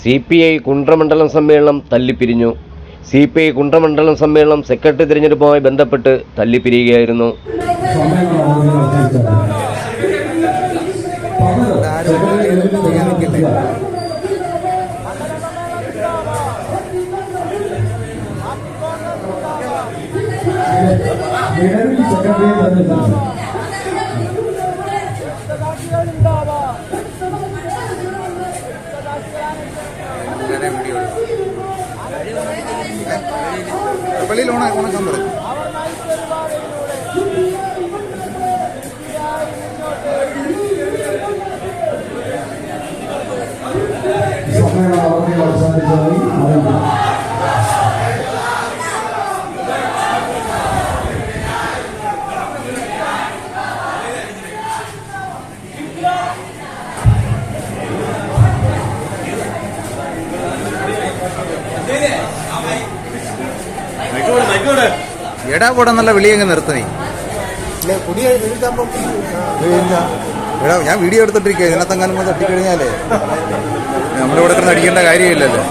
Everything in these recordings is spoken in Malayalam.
CPI കുണ്ട്രമണ്ഡലം സമ്മേളനം തല്ലിപ്പിരിഞ്ഞു. CPI കുണ്ട്രമണ്ഡലം സമ്മേളനം സെക്രട്ടറി തിരഞ്ഞെടുപ്പുമായി ബന്ധപ്പെട്ട് തല്ലിപ്പിരിയുകയായിരുന്നു. പള്ളിയിൽ ഓണാക്കാൻ പറയും. എടാ കൂടെ നല്ല വിളിയങ്ങ് നിർത്തണേ. എടാ ഞാൻ വീഡിയോ എടുത്തിട്ടിരിക്കുക. ഇതിനകത്തെങ്ങാനും തട്ടിക്കഴിഞ്ഞാലേ നമ്മുടെ ഇവിടെ കിടന്ന് അടിക്കേണ്ട കാര്യമില്ലല്ലോ.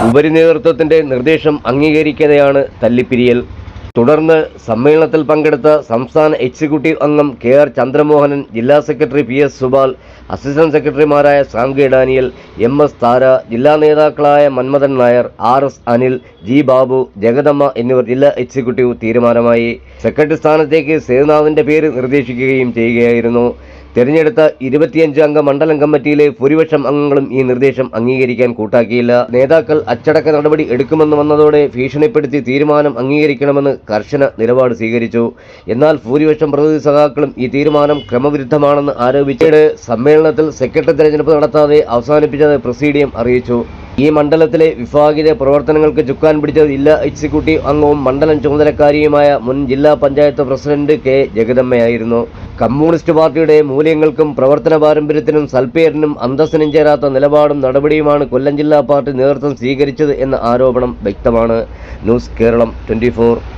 ഉപരിനേതൃത്വത്തിന്റെ നിർദ്ദേശം അംഗീകരിക്കാതെയാണ് തല്ലിപ്പിരിയൽ. തുടർന്ന് സമ്മേളനത്തിൽ പങ്കെടുത്ത സംസ്ഥാന എക്സിക്യൂട്ടീവ് അംഗം KR ചന്ദ്രമോഹനൻ, ജില്ലാ സെക്രട്ടറി PS സുബാൽ, അസിസ്റ്റന്റ് സെക്രട്ടറിമാരായ സാംഗ്യ ഡാനിയൽ, MS താര, ജില്ലാ നേതാക്കളായ മന്മഥൻ നായർ, RS അനിൽ, G ബാബു, ജഗദമ്മ എന്നിവർ ജില്ലാ എക്സിക്യൂട്ടീവ് തീരുമാനമായി. സെക്രട്ടറി സ്ഥാനത്തേക്ക് സേതുനാഥിന്റെ പേര് നിർദ്ദേശിക്കുകയും ചെയ്യുകയായിരുന്നു. തെരഞ്ഞെടുത്ത 25 അംഗ മണ്ഡലം കമ്മിറ്റിയിലെ ഭൂരിപക്ഷം അംഗങ്ങളും ഈ നിർദ്ദേശം അംഗീകരിക്കാൻ കൂട്ടാക്കിയില്ല. നേതാക്കൾ അച്ചടക്ക നടപടി എടുക്കുമെന്ന് വന്നതോടെ ഭീഷണിപ്പെടുത്തി തീരുമാനം അംഗീകരിക്കണമെന്ന് കർശന നിലപാട് സ്വീകരിച്ചു. എന്നാൽ ഭൂരിപക്ഷം പ്രതിനിധി സഖാക്കളും ഈ തീരുമാനം ക്രമവിരുദ്ധമാണെന്ന് ആരോപിച്ച് സമ്മേളനത്തിൽ സെക്രട്ടറി തെരഞ്ഞെടുപ്പ് നടത്താതെ അവസാനിപ്പിച്ചത് പ്രസിഡിയം അറിയിച്ചു. ഈ മണ്ഡലത്തിലെ വിഭാഗീയ പ്രവർത്തനങ്ങൾക്ക് ചുക്കാൻ പിടിച്ചത് ജില്ലാ എക്സിക്യൂട്ടീവ് അംഗവും മണ്ഡലം ചുമതലക്കാരിയുമായ മുൻ ജില്ലാ പഞ്ചായത്ത് പ്രസിഡന്റ് K ജഗദമ്മയായിരുന്നു. കമ്മ്യൂണിസ്റ്റ് പാർട്ടിയുടെ മൂല്യങ്ങൾക്കും പ്രവർത്തന പാരമ്പര്യത്തിനും സൽപ്പേരിനും അന്തസ്സിനും ചേരാത്ത നിലപാടും നടപടിയുമാണ് കൊല്ലം ജില്ലാ പാർട്ടി നേതൃത്വം സ്വീകരിച്ചത് എന്ന ആരോപണം വ്യക്തമാണ്. ന്യൂസ് കേരളം 24.